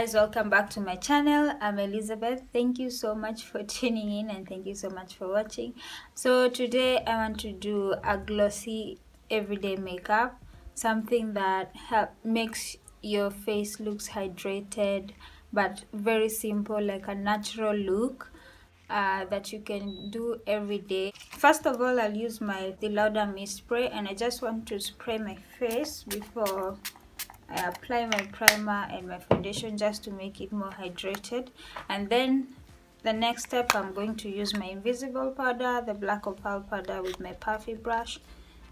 guys, welcome back to my channel. I'm Elizabeth. Thank you so much for tuning in and thank you so much for watching. So today I want to do a glossy everyday makeup, something that makes your face looks hydrated but very simple, like a natural look that you can do every day. First of all, I'll use the Lauder mist spray, and I just want to spray my face before I apply my primer and my foundation, just to make it more hydrated. And then the next step, I'm going to use my invisible powder, the black opal powder, with my puffy brush,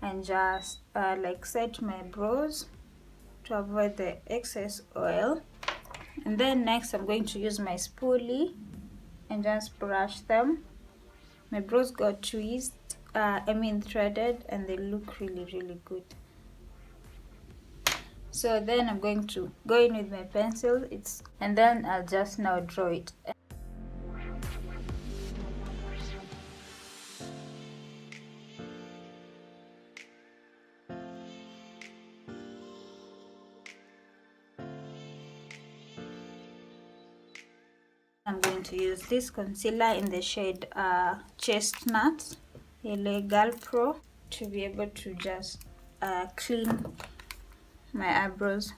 and just like set my brows to avoid the excess oil. And then next, I'm going to use my spoolie and just brush them. My brows got threaded, and they look really good. So then I'm going to go in with my pencil, and then I'll just now draw it. I'm going to use this concealer in the shade Chestnut, LA Girl Pro, to be able to just clean my eyebrows.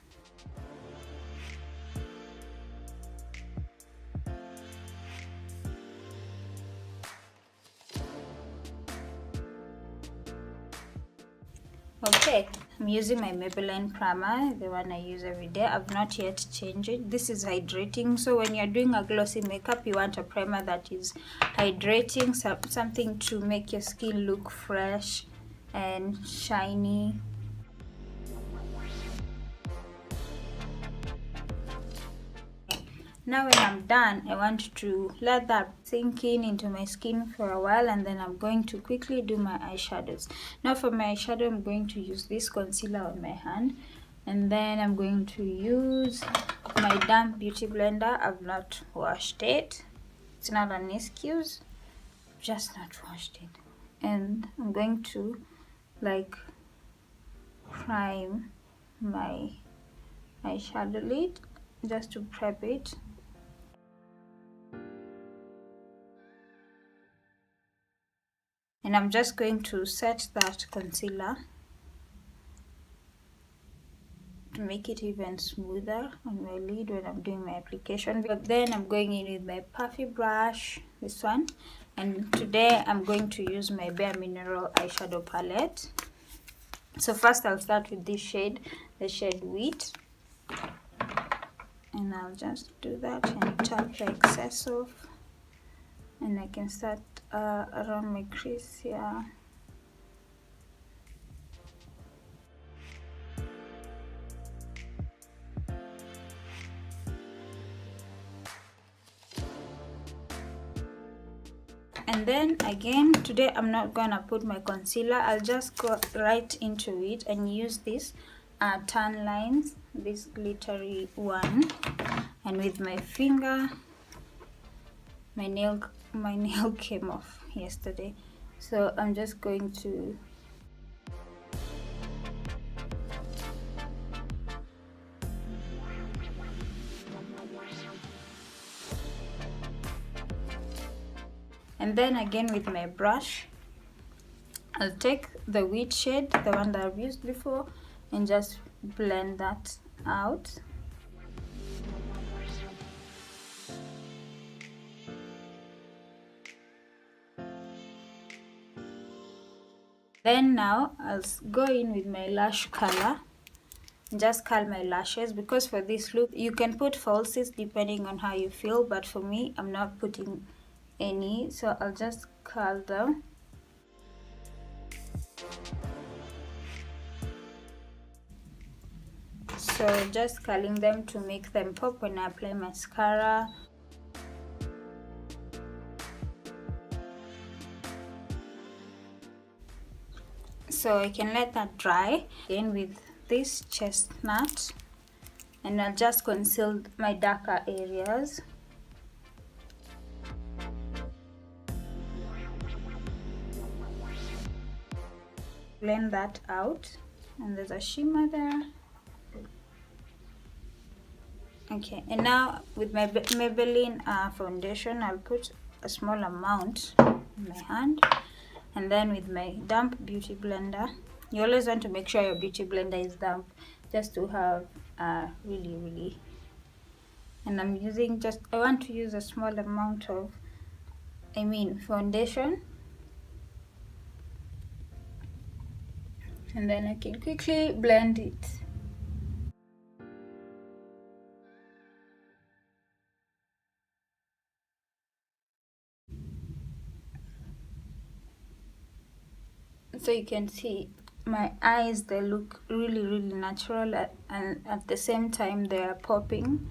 Okay, I'm using my Maybelline primer, the one I use every day. I've not yet changed it. This is hydrating, so when you're doing a glossy makeup, you want a primer that is hydrating, something to make your skin look fresh and shiny. Now when I'm done, I want to let that sink in into my skin for a while, and then I'm going to quickly do my eyeshadows. Now for my eyeshadow, I'm going to use this concealer on my hand, and then I'm going to use my damp beauty blender. I've not washed it. It's not an excuse, just not washed it. And I'm going to like prime my eyeshadow lid just to prep it. And I'm just going to set that concealer to make it even smoother on my lid when I'm doing my application. But then I'm going in with my puffy brush, this one, and today I'm going to use my Bare Mineral eyeshadow palette. So first I'll start with this shade, the shade Wheat, and I'll just do that and tap the excess off, and I can start around my crease here. And then again, today I'm not gonna put my concealer. I'll just go right into it and use this tan lines, this glittery one, and with my finger, my nail came off yesterday, so I'm just going to and then again with my brush, I'll take the Wheat shade, the one that I've used before, and just blend that out. Then now I'll go in with my lash color and just curl my lashes, because for this look you can put falsies depending on how you feel, but for me I'm not putting any, so I'll just curl them. So just curling them to make them pop when I apply mascara. So I can let that dry. Again with this Chestnut, and I'll just conceal my darker areas. Blend that out, and there's a shimmer there. Okay, and now with my Maybelline foundation, I'll put a small amount in my hand, and then with my damp beauty blender, you always want to make sure your beauty blender is damp, just to have really, and I'm using I want to use a small amount of foundation, and then I can quickly blend it. So you can see my eyes, they look really natural, and at the same time they are popping.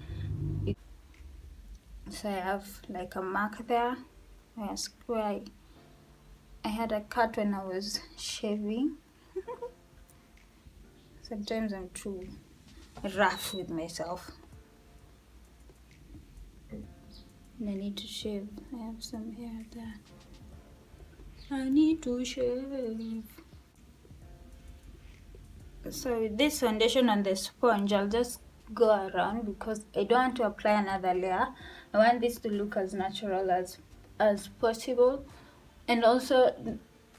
So I have like a mark there where I had a cut when I was shaving. Sometimes I'm too rough with myself and I need to shave. I have some hair there. I need to shave. So with this foundation on the sponge, I'll just go around because I don't want to apply another layer. I want this to look as natural as possible. And also,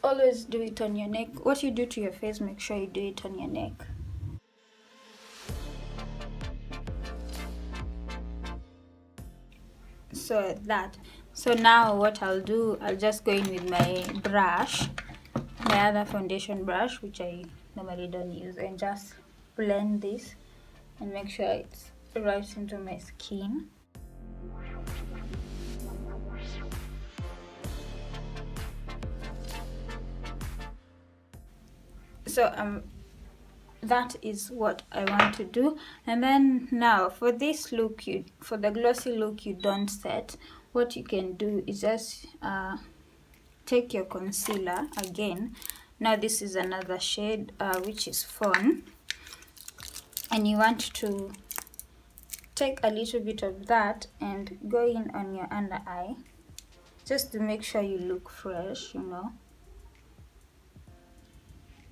always do it on your neck. What you do to your face, make sure you do it on your neck. So now what I'll do, I'll just go in with my brush, my other foundation brush, which I normally don't use, and just blend this and make sure it's right into my skin. So that is what I want to do. And then now for this look, for the glossy look you don't set, what you can do is just take your concealer again. Now this is another shade which is fawn, and you want to take a little bit of that and go in on your under eye, just to make sure you look fresh, you know.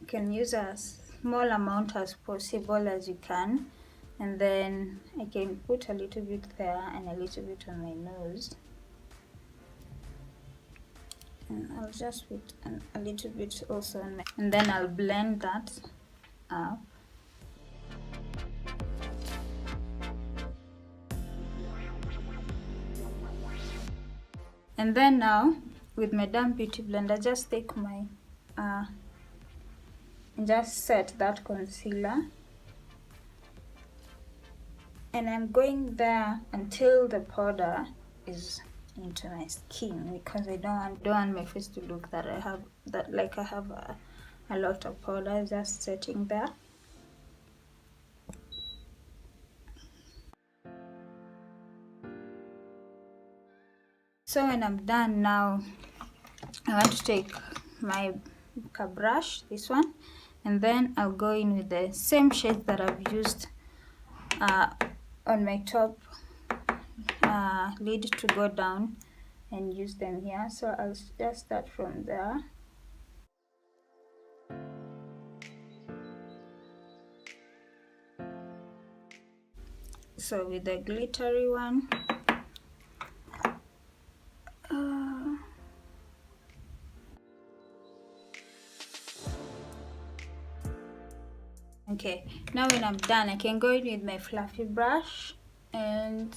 You can use a small amount as possible as you can, and then I can put a little bit there and a little bit on my nose, and I'll just put a little bit also on my, and then I'll blend that up. And then now with my damp beauty blender, just take my just set that concealer, and I'm going there until the powder is into my skin, because I don't want my face to look that I have a lot of powder. Just setting there. So when I'm done now, I want to take my brush, this one, and then I'll go in with the same shades that I've used on my top lid to go down, and use them here. So I'll just start from there. So with the glittery one, okay, now when I'm done, I can go in with my fluffy brush and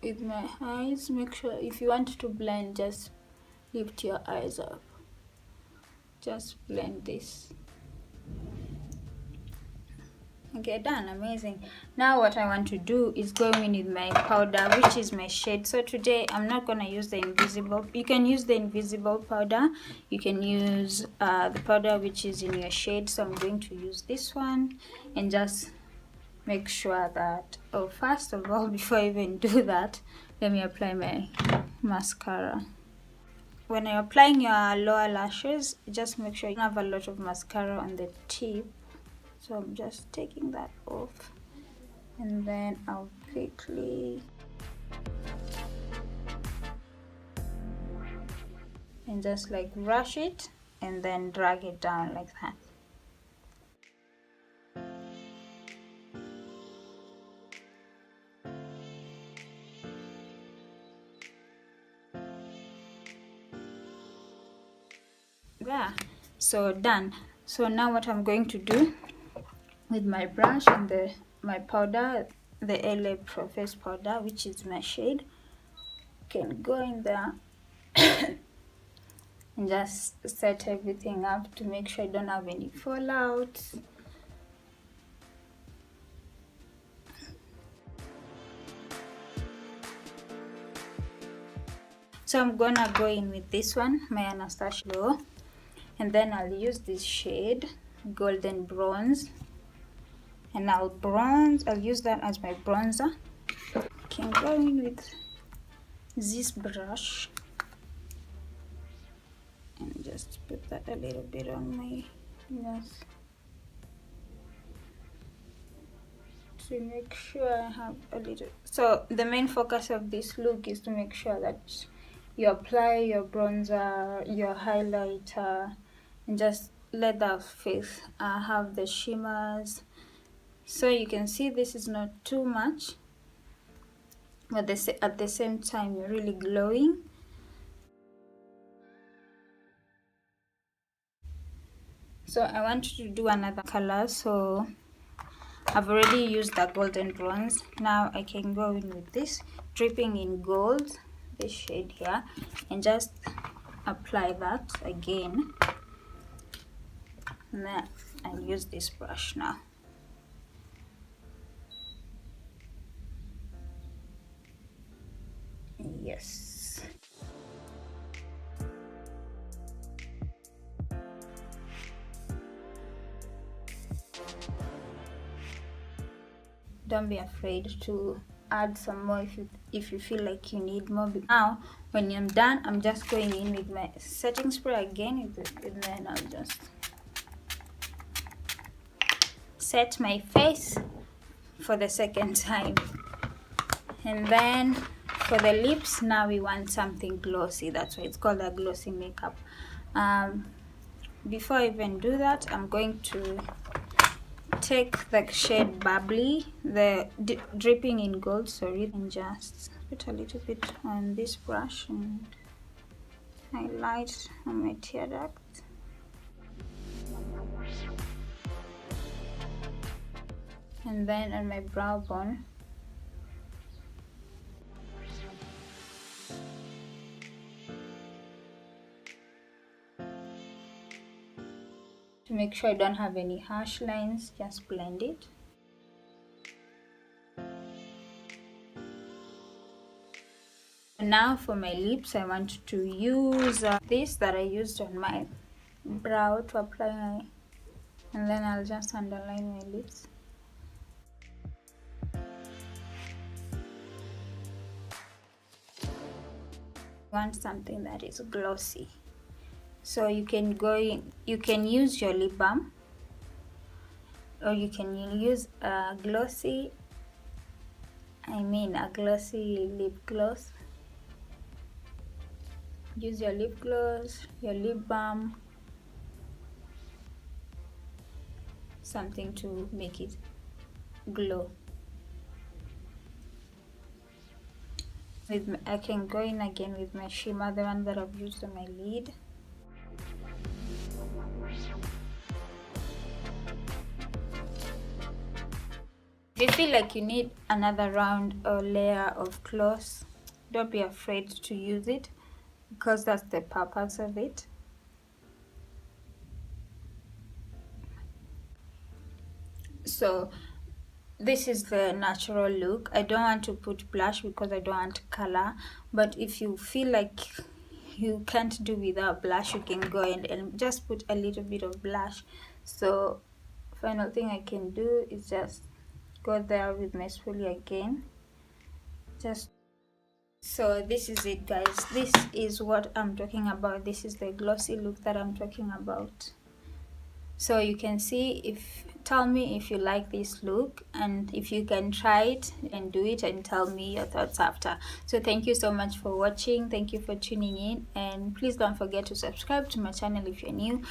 with my eyes, make sure if you want to blend, just lift your eyes up, just blend this. Okay, done. Amazing. Now what I want to do is go in with my powder, which is my shade. So today I'm not going to use the invisible. You can use the invisible powder, you can use the powder which is in your shade. So I'm going to use this one, and just make sure that, oh, first of all, before I even do that, let me apply my mascara. When you're applying your lower lashes, just make sure you don't have a lot of mascara on the tip. So I'm just taking that off, and then I'll quickly and just like brush it and then drag it down like that. yeah, so done. So now what I'm going to do with my brush and my powder, the LA Pro Face powder, which is my shade, can go in there and just set everything up to make sure I don't have any fallouts. So I'm gonna go in with this one, my Anastasia, and then I'll use this shade, golden bronze, and I'll use that as my bronzer. Can go in with this brush and just put that a little bit on my nose to make sure I have a little. So the main focus of this look is to make sure that you apply your bronzer, your highlighter, and just let that face have the shimmers. So you can see this is not too much, but at the same time you're really glowing. So I want to do another color, so I've already used the golden bronze. Now I can go in with this dripping in gold, this shade here, and just apply that again. And then I'll use this brush now. Yes. Don't be afraid to add some more if you feel like you need more. Now when I'm done, I'm just going in with my setting spray again, and then I'll just set my face for the second time. And then for the lips, now we want something glossy. That's why it's called a glossy makeup. Before I even do that, I'm going to take the shade Bubbly, the dripping in gold, sorry, and just put a little bit on this brush and highlight on my tear duct. And then on my brow bone. To make sure I don't have any harsh lines, just blend it. Now for my lips, I want to use this that I used on my brow to apply and then I'll just underline my lips. Want something that is glossy, so you can go in, you can use your lip balm, or you can use a glossy lip gloss. Use your lip gloss, your lip balm, something to make it glow. I can go in again with my shimmer, the one that I've used on my lid. If you feel like you need another round or layer of gloss, don't be afraid to use it, because that's the purpose of it. So this is the natural look. I don't want to put blush because I don't want color, but if you feel like you can't do without blush, you can go in and just put a little bit of blush. So final thing I can do is just go there with my spoolie again. So this is it, guys. This is what I'm talking about. This is the glossy look that I'm talking about. So you can see, tell me if you like this look, and if you can try it and do it, and tell me your thoughts after. So thank you so much for watching. Thank you for tuning in, and please don't forget to subscribe to my channel if you're new.